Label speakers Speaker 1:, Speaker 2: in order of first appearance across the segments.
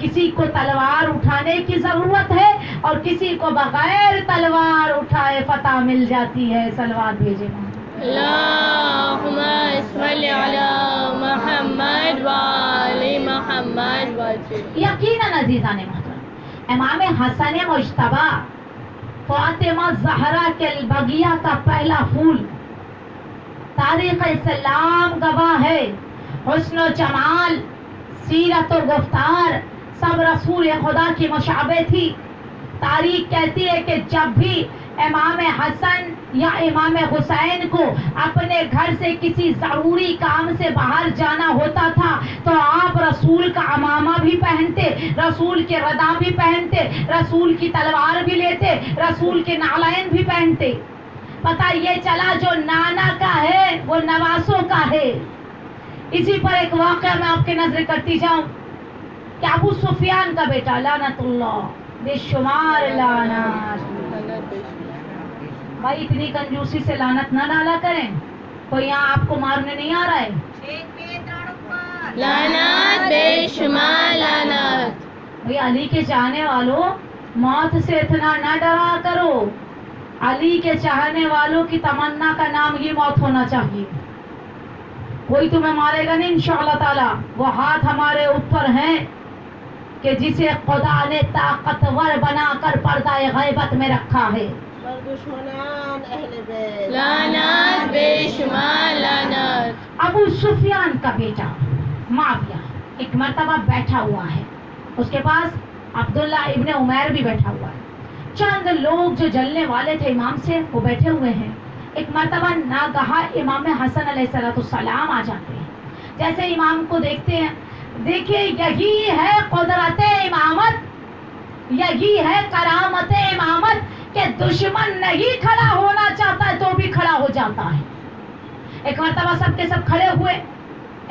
Speaker 1: کسی کو تلوار اٹھانے کی ضرورت ہے اور کسی کو بغیر تلوار اٹھائے فتح مل جاتی ہے. صلوات بھیجے
Speaker 2: اللہم صل علی محمد وآل محمد وسلم.
Speaker 1: یقیناً عزیزان محترم امام حسن مجتبی فاطمہ زہرا کے بغیہ کا پہلا پھول تاریخ اسلام گواہ ہے. حسن و جمال، سیرت و گفتار سب رسول خدا کی مشابہ تھی. تاریخ کہتی ہے کہ جب بھی امام حسن یا امام حسین کو اپنے گھر سے کسی ضروری کام سے باہر جانا ہوتا تھا تو آپ رسول کا عمامہ بھی پہنتے، رسول کے ردا بھی پہنتے، رسول کی تلوار بھی لیتے، رسول کے نالین بھی پہنتے. پتہ یہ چلا جو نانا کا ہے وہ نواسوں کا ہے. اسی پر ایک واقعہ میں آپ کی نظر کرتی جاؤں کہ ابو سفیان کا بیٹا لعنت اللہ بے شمار لعنت. بھائی اتنی کنجوسی سے لعنت نہ ڈالا کریں. کوئی یہاں آپ کو مارنے نہیں آ رہا ہے.
Speaker 2: لعنت بے شمار لعنت.
Speaker 1: بھائی علی کے چاہنے والوں موت سے اتنا نہ ڈرا کرو. علی کے چاہنے والوں کی تمنا کا نام ہی موت ہونا چاہیے. کوئی تمہیں مارے گا نہیں انشاءاللہ تعالی. وہ ہاتھ ہمارے اوپر ہیں کہ جسے خدا نے طاقتور بنا کر پردہ غیبت میں رکھا ہے.
Speaker 3: دشمنان اہل بیت
Speaker 2: لعنت بے شمار لعنت.
Speaker 1: ابو سفیان کا بیٹا معاویہ ایک مرتبہ بیٹھا ہوا ہے. اس کے پاس عبداللہ ابن عمیر بھی بیٹھا ہوا ہے. چند لوگ جو جلنے والے تھے امام سے وہ بیٹھے ہوئے ہیں. ایک مرتبہ ناگہاں امام حسن علیہ السلام آ جاتے ہیں. جیسے امام کو دیکھتے ہیں، دیکھیے یہی ہے قدرت امامت، یہی ہے کرامت امامت کہ دشمن نہیں کھڑا ہونا چاہتا ہے تو بھی کھڑا ہو جاتا ہے. ایک مرتبہ سب کے سب کھڑے ہوئے.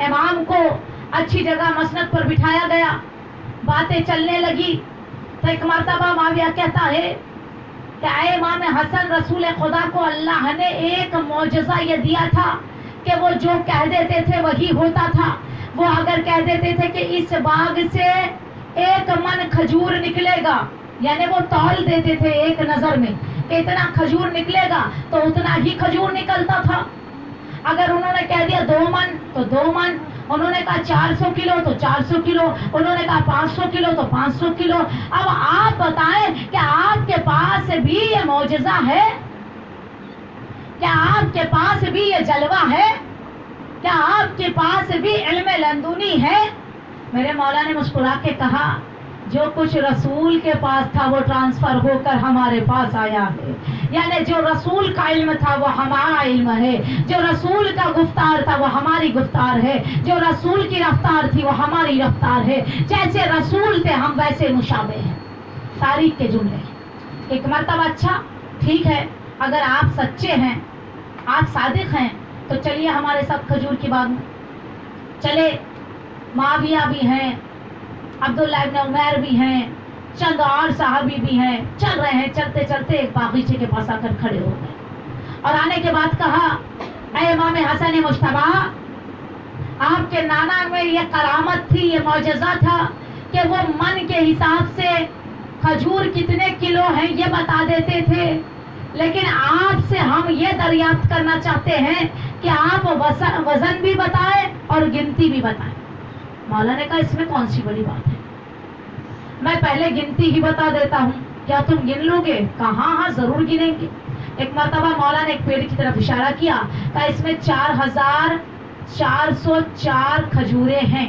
Speaker 1: امام کو اچھی جگہ مسند پر بٹھایا گیا. باتیں چلنے لگی تو ایک مرتبہ معاویہ کہتا ہے کہ اے امام حسن، رسول خدا کو اللہ نے ایک معجزہ یہ دیا تھا کہ وہ جو کہہ دیتے تھے وہی ہوتا تھا. وہ اگر کہہ دیتے تھے کہ اس باغ سے 1 من کھجور نکلے گا، یعنی وہ تول دیتے تھے ایک نظر میں کہ اتنا کھجور نکلے گا تو اتنا ہی کھجور نکلتا تھا. اگر انہوں نے کہہ دیا 2 من تو 2 من، انہوں نے کہا 400 کلو تو 400 کلو، انہوں نے کہا 500 کلو تو 500 کلو. اب آپ بتائیں کہ آپ کے پاس بھی یہ معجزہ ہے؟ کیا آپ کے پاس بھی یہ جلوہ ہے؟ کیا آپ کے پاس بھی علم لندنی ہے؟ میرے مولا نے مسکرا کے کہا جو کچھ رسول کے پاس تھا وہ ٹرانسفر ہو کر ہمارے پاس آیا ہے. یعنی جو رسول کا علم تھا وہ ہمارا علم ہے، جو رسول کا گفتار تھا وہ ہماری گفتار ہے، جو رسول کی رفتار تھی وہ ہماری رفتار ہے. جیسے رسول تھے ہم ویسے مشابہ ہیں. تاریخ کے جملے. ایک مرتبہ اچھا ٹھیک ہے، اگر آپ سچے ہیں، آپ صادق ہیں تو چلیے ہمارے ساتھ کھجور کی باغ میں چلے. معاویہ بھی ہیں، عبداللہ ابن عمیر بھی ہیں، چند اور صحابی بھی ہیں. چل رہے ہیں، چلتے چلتے ایک باغیچے کے پاس آ کر کھڑے ہو گئے اور آنے کے بعد کہا اے امام حسن مجتبی، آپ کے نانا میں یہ کرامت تھی، یہ معجزہ تھا کہ وہ من کے حساب سے کھجور کتنے کلو ہیں یہ بتا دیتے تھے، لیکن آپ سے ہم یہ دریافت کرنا چاہتے ہیں کہ آپ وزن بھی بتائیں اور گنتی بھی بتائیں. مولا نے کہا اس میں کون سی بڑی بات ہے، میں پہلے گنتی ہی بتا دیتا ہوں، کیا تم گن لو گے؟ کہا ہاں ضرور گنیں گے. ایک مرتبہ مولا نے ایک پیڑ کی طرف اشارہ کیا، کہا اس میں 4404 کھجوریں ہیں.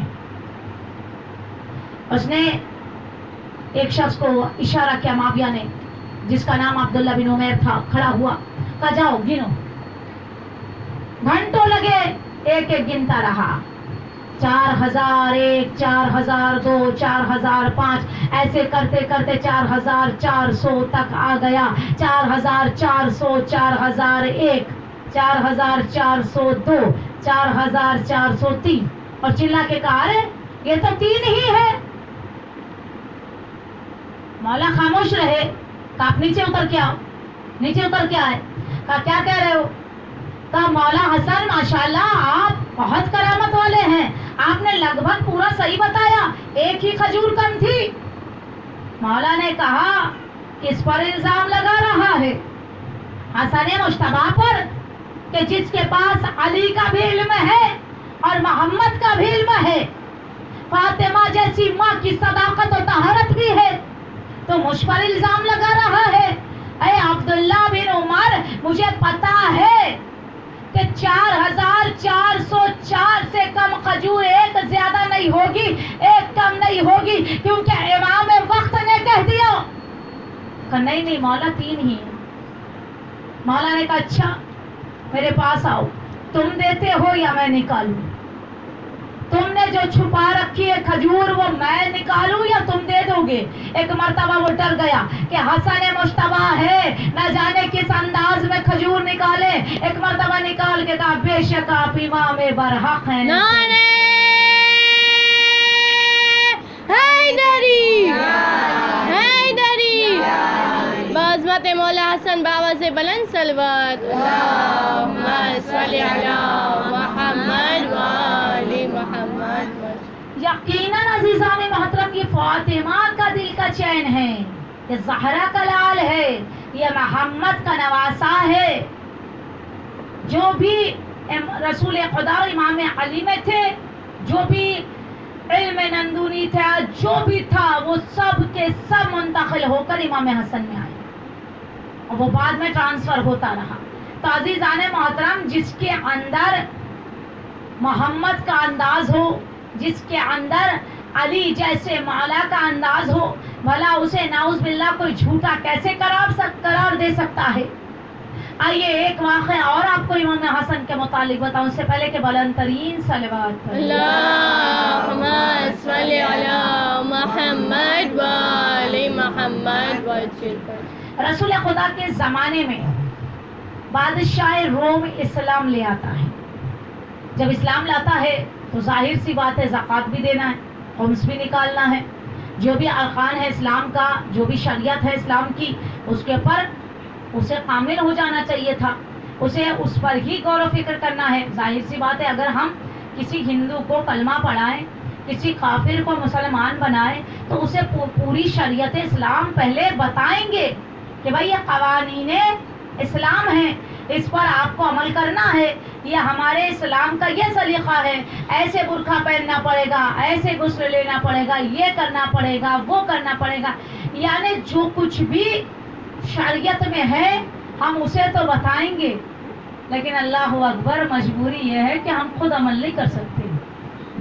Speaker 1: اس نے ایک شخص کو اشارہ کیا، معاویہ نے، جس کا نام عبداللہ بن عمیر تھا، کھڑا ہوا، کہا جاؤ گنو. گھنٹوں لگے، ایک ایک گنتا رہا. 4001 4002 4005 ایسے کرتے کرتے 4400 تک آ گیا. 4400 4001 4402 4403 اور چلا کے کہا ارے یہ تو 3 ہی ہے. مولا خاموش رہے. کہا آپ نیچے اتر کے آؤ. نیچے اتر کے آئے. کہا کیا کہہ رہے ہو؟ کہا مولا حسن ماشاءاللہ آپ بہت کرامت والے ہیں. آپ نے لگ بھگ پورا صحیح بتایا, ایک ہی کھجور کم تھی. مولا نے کہا کس پر الزام لگا رہا ہے؟ حسن مجتبیٰ پر, کہ جس کے پاس علی کا بھی علم ہے اور محمد کا بھی علم ہے, فاطمہ جیسی ماں کی صداقت و طہارت بھی ہے, تو مجھ پر الزام لگا رہا ہے. اے عبداللہ بن عمر, مجھے پتا ہے کہ 4404 سے کم کھجور ایک زیادہ نہیں ہوگی, ایک کم نہیں ہوگی, کیونکہ امام وقت نے کہہ دیا. کہا نہیں مولا 3 ہی ہیں. مولا نے کہا اچھا میرے پاس آؤ, تم دیتے ہو یا میں نکالوں؟ تم نے جو چھپا رکھی ہے کھجور وہ میں نکالوں یا تم دے دو گے؟ ایک مرتبہ وہ ڈر گیا کہ حسن مجتبیٰ ہے, نہ جانے کس انداز میں کھجور نکالے. ایک مرتبہ نکال کے کہا بے شک آپ امام برحق ہیں.
Speaker 2: نعرہ حیدری حیدری. بعظمت مولا حسن بآواز بلند صلوات. اللہم صلی علی محمد و آل محمد.
Speaker 1: یقیناً عزیزان محترم یہ فاطمہ کا دل کا چین ہے, یہ زہرا کا لال ہے, یہ محمد کا نواسا ہے. جو بھی رسول خدا امام علی میں تھے, جو بھی علم نندونی تھا, جو بھی تھا, وہ سب کے سب منتقل ہو کر امام حسن میں آئے اور وہ بعد میں ٹرانسفر ہوتا رہا. تو عزیزان محترم جس کے اندر محمد کا انداز ہو, جس کے اندر علی جیسے مولا کا انداز ہو, بھلا اسے نعوذ باللہ کوئی جھوٹا کیسے قرار دے سکتا ہے؟ آئیے ایک واقعہ اور آپ کو امام حسن کے متعلق بتاؤں, اس سے پہلے کہ بلند ترین صلوات پڑھیں.
Speaker 2: اللہم صلی علی محمد و آل محمد وجل.
Speaker 1: رسول خدا کے زمانے میں بادشاہ روم اسلام لے آتا ہے. جب اسلام لاتا ہے تو ظاہر سی بات ہے زکوٰۃ بھی دینا ہے, خمس بھی نکالنا ہے. جو بھی ارکان ہے اسلام کا, جو بھی شریعت ہے اسلام کی, اس کے اوپر اسے کامل ہو جانا چاہیے تھا, اسے اس پر ہی غور و فکر کرنا ہے. ظاہر سی بات ہے اگر ہم کسی ہندو کو کلمہ پڑھائیں, کسی کافر کو مسلمان بنائیں, تو اسے پوری شریعت اسلام پہلے بتائیں گے کہ بھائی یہ قوانین اسلام ہیں, اس پر آپ کو عمل کرنا ہے, یہ ہمارے اسلام کا یہ سلیقہ ہے, ایسے برقع پہننا پڑے گا, ایسے غسل لینا پڑے گا, یہ کرنا پڑے گا, وہ کرنا پڑے گا. یعنی جو کچھ بھی شریعت میں ہے ہم اسے تو بتائیں گے, لیکن اللہ اکبر مجبوری یہ ہے کہ ہم خود عمل نہیں کر سکتے.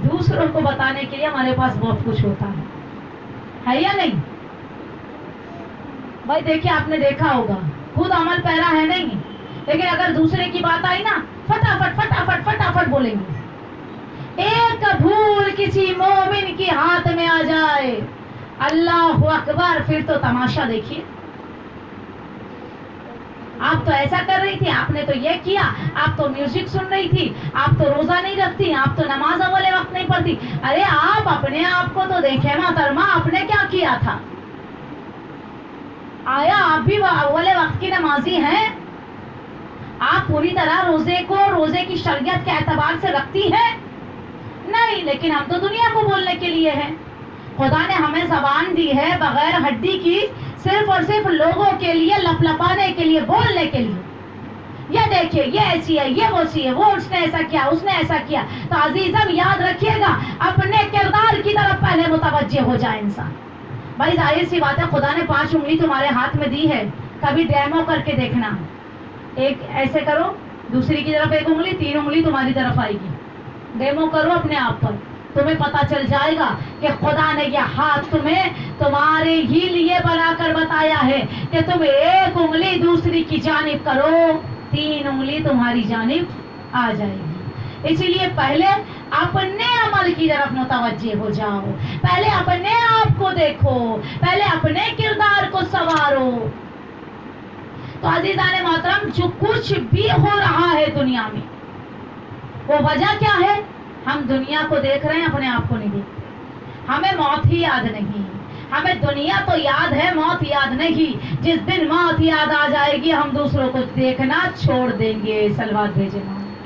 Speaker 1: دوسروں کو بتانے کے لیے ہمارے پاس بہت کچھ ہوتا ہے یا نہیں بھائی؟ دیکھیے آپ نے دیکھا ہوگا خود عمل پیرا ہے نہیں, لیکن اگر دوسرے کی بات آئی نا فٹافٹ فٹافٹ فٹافٹ بولیں گے. ایک بھول کسی مومن کی ہاتھ میں آ جائے, اللہ اکبر, پھر تو تماشا دیکھیے. آپ تو ایسا کر رہی تھی, آپ نے تو یہ کیا, آپ تو میوزک سن رہی تھی, آپ تو روزہ نہیں رکھتی, آپ تو نماز اول وقت نہیں پڑھتی. ارے آپ اپنے آپ کو تو دیکھیں محترمہ, آپ نے کیا کیا تھا؟ آیا آپ بھی اول وقت کی نمازی ہیں؟ آپ پوری طرح روزے کی شریعت کے اعتبار سے رکھتی ہیں؟ نہیں, لیکن ہم تو دنیا کو بولنے کے لیے ہیں. خدا نے ہمیں زبان دی ہے بغیر ہڈی کی, صرف اور صرف لوگوں کے لیے, لپ لپانے کے لیے, بولنے کے لیے. یہ دیکھیے یہ ایسی ہے, یہ وہ سی ہے, وہ اس نے ایسا کیا, اس نے ایسا کیا. تو عزیزم یاد رکھیے گا, اپنے کردار کی طرف پہلے متوجہ ہو جائے انسان. بھائی ظاہر سی بات ہے خدا نے 5 انگلی تمہارے ہاتھ میں دی ہے, کبھی ڈیمو کر کے دیکھنا. ایک ایسے کرو, دوسری کی طرف 1 انگلی, 3 انگلی تمہاری طرف آئے گی. ڈیمو کرو اپنے آپ پر, تمہیں پتا چل جائے گا کہ خدا نے یہ ہاتھ تمہیں تمہارے ہی لیے بنا کر بتایا ہے کہ تم 1 انگلی دوسری کی جانب کرو, 3 انگلی تمہاری جانب آ جائے گی. اسی لیے پہلے اپنے عمل کی طرف متوجہ ہو جاؤ, پہلے اپنے آپ کو دیکھو, پہلے اپنے کردار کو سنوارو. تو عزیزان محترم جو کچھ بھی ہو رہا ہے دنیا میں, وہ وجہ کیا ہے؟ ہم دنیا کو دیکھ رہے ہیں, اپنے آپ کو نہیں دیکھتے. ہمیں موت ہی یاد نہیں, ہمیں دنیا تو یاد ہے, موت یاد نہیں. جس دن موت یاد آ جائے گی ہم دوسروں کو دیکھنا چھوڑ دیں گے. صلوات بھیجے.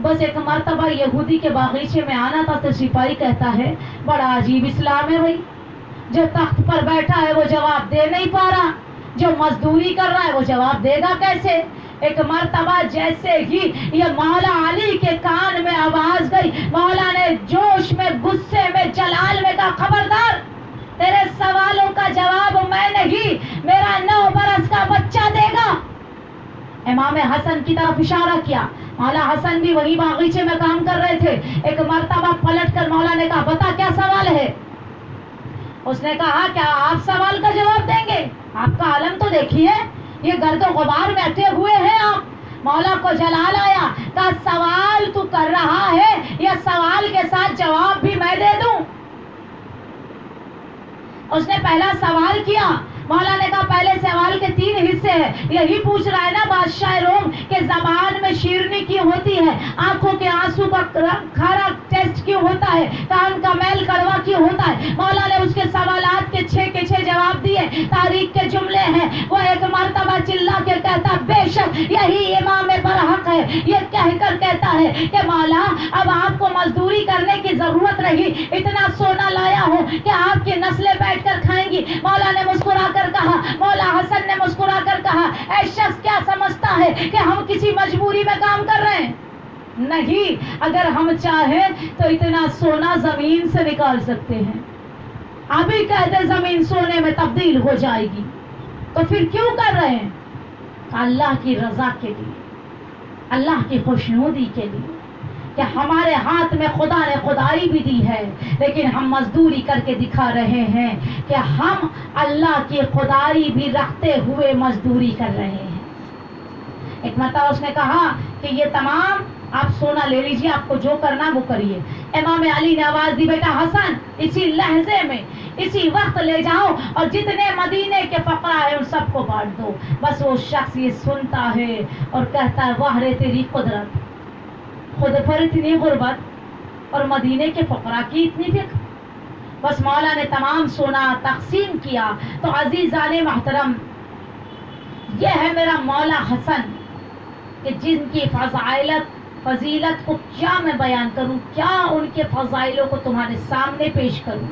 Speaker 1: بس ایک مرتبہ یہودی کے باغیچے میں آنا تھا تو سپاہی کہتا ہے بڑا عجیب اسلام ہے بھائی، جو تخت پر بیٹھا ہے وہ جواب دے نہیں پا رہا، جو مزدوری کر رہا ہے وہ جواب دے گا کیسے؟ ایک مرتبہ جیسے ہی یہ مولا علی کے کان میں آواز گئی، مولا نے جوش میں غصے میں جلال میں کہا خبردار، تیرے سوالوں کا جواب میں نہیں، میرا 9 برس کا بچہ دے گا۔ امام حسن کی طرف اشارہ کیا، مولا حسن بھی وہی باغیچے میں کام کر رہے تھے۔ ایک مرتبہ پلٹ کر مولا نے کہا بتا کیا سوال ہے؟ اس نے کہا کیا آپ سوال کا جواب دیں گے؟ آپ کا عالم تو دیکھیے، یہ گرد و غبار میں اٹے ہوئے ہیں آپ۔ مولا کو جلال آیا، کہا سوال تو کر رہا ہے یا سوال کے ساتھ جواب بھی میں دے دوں؟ اس نے پہلا سوال کیا، مولا نے کہا پہلے سوال کے 3 حصے ہیں، یہی پوچھ رہا ہے نا بادشاہ روم کہ زبان میں شیرنی کیوں ہوتی ہے، آنکھوں کے آنسو کا کھارا ٹیسٹ کیوں ہوتا ہے، کان کا میل کڑوا کیوں ہوتا ہے؟ مولا نے اس کے سوالات کے 6 کے 6 جواب دیے۔ تاریخ کے جملے ہیں، وہ ایک مرتبہ چلا کے کہتا بے شک یہی امام برحق ہے، یہ کہہ کر کہتا ہے کہ مولا اب آپ کو مزدوری کرنے کی ضرورت نہیں، اتنا سونا لایا ہوں کہ آپ کی نسلیں بیٹھ کر کھائیں گی۔ مولا نے مسکرا کر کہا، مولا حسن نے مسکرا کر کہا اے شخص کیا سمجھتا ہے کہ ہم کسی مجبوری میں کام کر رہے ہیں؟ نہیں، اگر ہم چاہیں تو اتنا سونا زمین سے نکال سکتے ہیں، ابھی کہتے زمین سونے میں تبدیل ہو جائے گی، تو پھر کیوں کر رہے ہیں؟ اللہ کی رضا کے لیے، اللہ کی خوشنودی کے لیے، کہ ہمارے ہاتھ میں خدا نے خدائی بھی دی ہے لیکن ہم مزدوری کر کے دکھا رہے ہیں کہ ہم اللہ کی خدائی بھی رکھتے ہوئے مزدوری کر رہے ہیں۔ ایک مرتبہ اس نے کہا کہ یہ تمام آپ سونا لے لیجیے، آپ کو جو کرنا وہ کریے۔ امام علی نے آواز دی بیٹا حسن اسی لہجے میں اسی وقت لے جاؤ اور جتنے مدینے کے فقراء ہیں ان سب کو بانٹ دو۔ بس وہ شخص یہ سنتا ہے اور کہتا ہے واہ رے تیری قدرت، خود پر اتنی غربت اور مدینے کے فقراء کی اتنی فکر۔ بس مولا نے تمام سونا تقسیم کیا۔ تو عزیزان محترم، یہ ہے میرا مولا حسن کہ جن کی فضیلت کو کیا میں بیان کروں، کیا ان کے فضائلوں کو تمہارے سامنے پیش کروں۔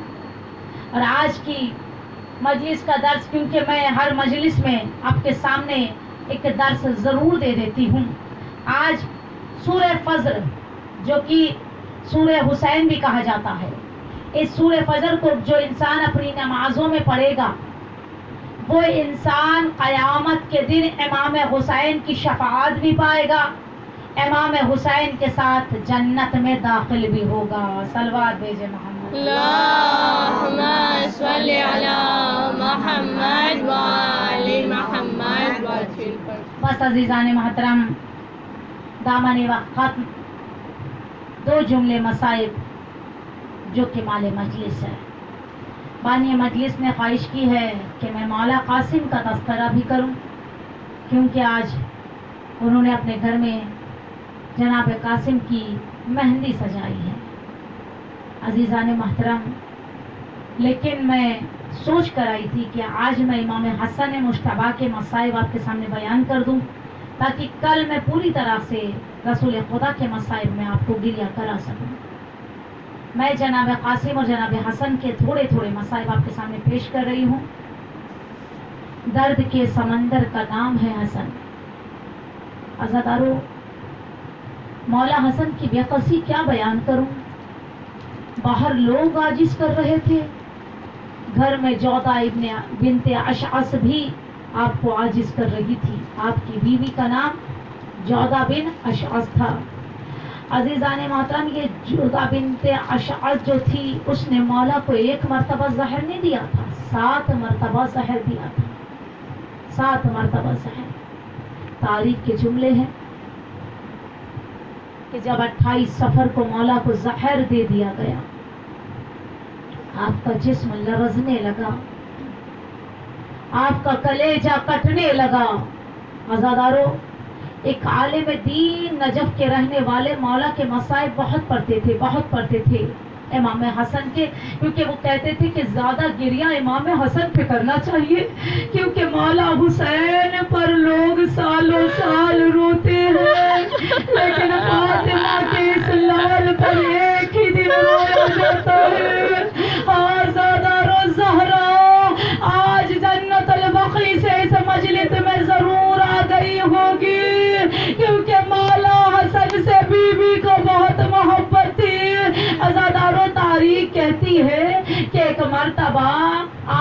Speaker 1: اور آج کی مجلس کا درس، کیونکہ میں ہر مجلس میں آپ کے سامنے ایک درس ضرور دے دیتی ہوں، آج سورہ فجر جو کہ سورہ حسین بھی کہا جاتا ہے، اس سورہ فجر کو جو انسان اپنی نمازوں میں پڑھے گا وہ انسان قیامت کے دن امام حسین کی شفاعت بھی پائے گا، امام حسین کے ساتھ جنت میں داخل بھی ہوگا۔ صلوات بھیجے محمد۔
Speaker 2: اللہم صلی علی محمد وآل محمد۔
Speaker 1: بس عزیزان محترم، دامن وقت ختم، 2 جملے مسائب جو کہ مال مجلس ہے۔ بانی مجلس نے خواہش کی ہے کہ میں مولا قاسم کا تذکرہ بھی کروں، کیونکہ آج انہوں نے اپنے گھر میں جناب قاسم کی مہندی سجائی ہے۔ عزیزان محترم، لیکن میں سوچ کر آئی تھی کہ آج میں امام حسن مجتبیٰ کے مصائب آپ کے سامنے بیان کر دوں تاکہ کل میں پوری طرح سے رسول خدا کے مصائب میں آپ کو گریہ کرا سکوں۔ میں جناب قاسم اور جناب حسن کے تھوڑے تھوڑے مصائب آپ کے سامنے پیش کر رہی ہوں۔ درد کے سمندر کا نام ہے حسن۔ عزادارو، مولا حسن کی بے قصی کیا بیان کروں، باہر لوگ عاجز کر رہے تھے، گھر میں جودہ بنت اشعث بھی آپ کو عاجز کر رہی تھی۔ آپ کی بیوی کا نام جودہ بن اشعث تھا۔ عزیزان محترم، یہ جودہ بنت اشعث جو تھی اس نے مولا کو 1 مرتبہ زہر نہیں دیا تھا، 7 مرتبہ زہر دیا تھا، 7 مرتبہ زہر۔ تاریخ کے جملے ہیں کہ جب 28 صفر کو مولا کو زہر دے دیا گیا، آپ کا جسم لرزنے لگا، آپ کا کلیجہ کٹنے لگا۔ عزادارو، ایک عالم دین نجف کے رہنے والے مولا کے مصائب بہت پڑھتے تھے امام حسن کے، کیونکہ وہ کہتے تھے کہ زیادہ گریہ امام حسن پہ کرنا چاہیے، کیونکہ مولا حسین پر لوگ سالوں سال روتے ہیں لیکن فاطمہ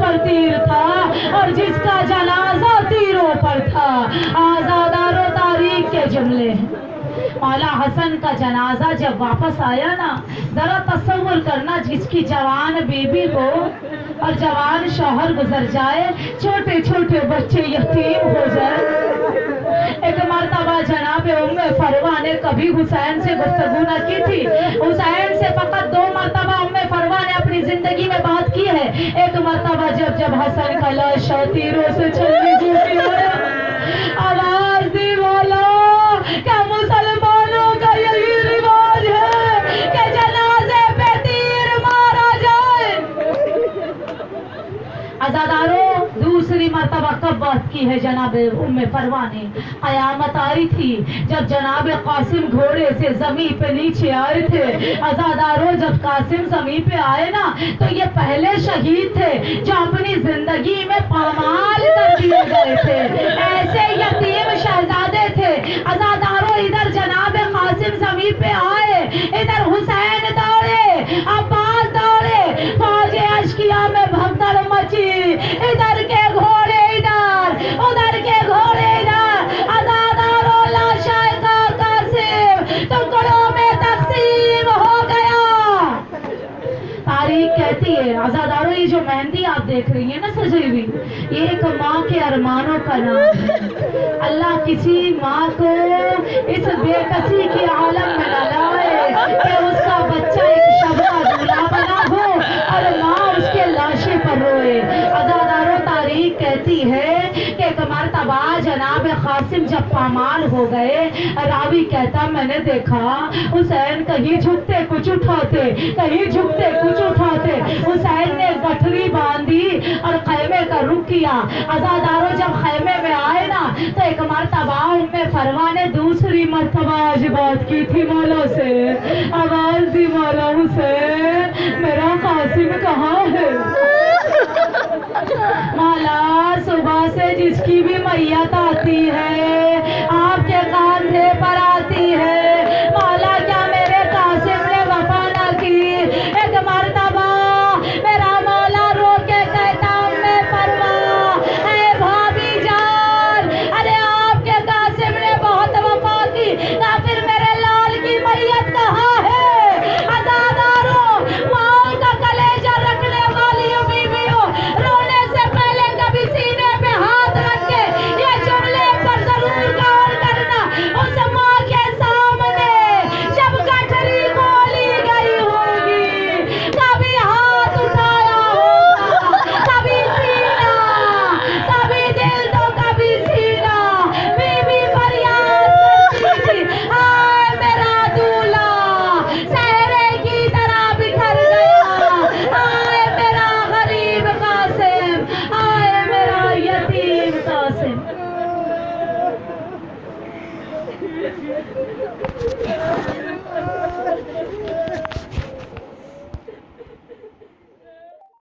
Speaker 1: پر تیر تھا اور جس کا جنازہ تیروں پر تھا. آزادار و تاریخ کے جملے ہیں. مولا حسن کا جنازہ جب واپس آیا نا, ذرا تصور کرنا, جس کی جوان بیوی کو اور جوان شوہر گزر جائے, چھوٹے چھوٹے بچے یتیم ہو جائے. ایک مرتبہ جناب ام فروا نے کبھی حسین سے گفتگو نہ کی تھی. حسین سے فقط 2 مرتبہ ام فروا نے اپنی زندگی میں بات کی ہے. ایک مرتبہ جب حسن کا لاش تیروں سے چھلنی جھوٹی ہو آواز دی, مولا کیا مسلمانوں کا یہی رواج ہے کہ جنازے پہ تیر مارا جائے؟ عزاداروں, دوسری مرتبہ کب بات کی ہے جناب ام فروا نے؟ قیامت آئی تھی جب جناب قاسم گھوڑے سے زمین پہ نیچے آئے تھے. عزاداروں, جب قاسم زمین پہ آئے نا تو یہ پہلے شہید تھے جو اپنی زندگی میں پامال کر دیے گئے تھے. ایسے یتیم شہزادے تھے. عزاداروں, ادھر جناب قاسم زمین پہ آئے, ادھر حسین دوڑے, عباس دوڑے, فوج اشکیا میں بھگدڑ مچی. ادھر کے گھوڑے ادھر, ادھر کے گھوڑے ادھر. عزاداروں, لاشیں کا قاسم ٹکڑوں میں تقسیم ہو گیا. تاریخ کہتی ہے عزاداروں, یہ جو مہندی آپ دیکھ رہی ہیں نا سجی ہوئی, یہ ایک ماں کے ارمانوں کا نام ہے. اللہ کسی ماں کو اس بے کسی کے عالم میں نہ لائے کہ اس کا بچہ ایک شبہ دولہا بنا ہو اور ماں اس کے لاشے پر روئے. عزاداروں, تاریخ کہتی ہے کہ ایک مرتبہ جناب قاسم جب پامال ہو گئے, راوی کہتا میں نے دیکھا حسین کہیں جھکتے کچھ اٹھاتے, کہیں جھکتے کچھ اٹھاتے. حسین نے گٹھری باندھی اور خیمے کا رخ کیا. عزاداروں, جب خیمے میں آئے نا تو ایک مرتبہ ام فروا نے دوسری مرتبہ آج بات کی تھی مولا سے. آواز دی, مولا حسین میرا قاسم کہاں ہے؟ مولا, صبح سے جس کی بھی میت آتی ہے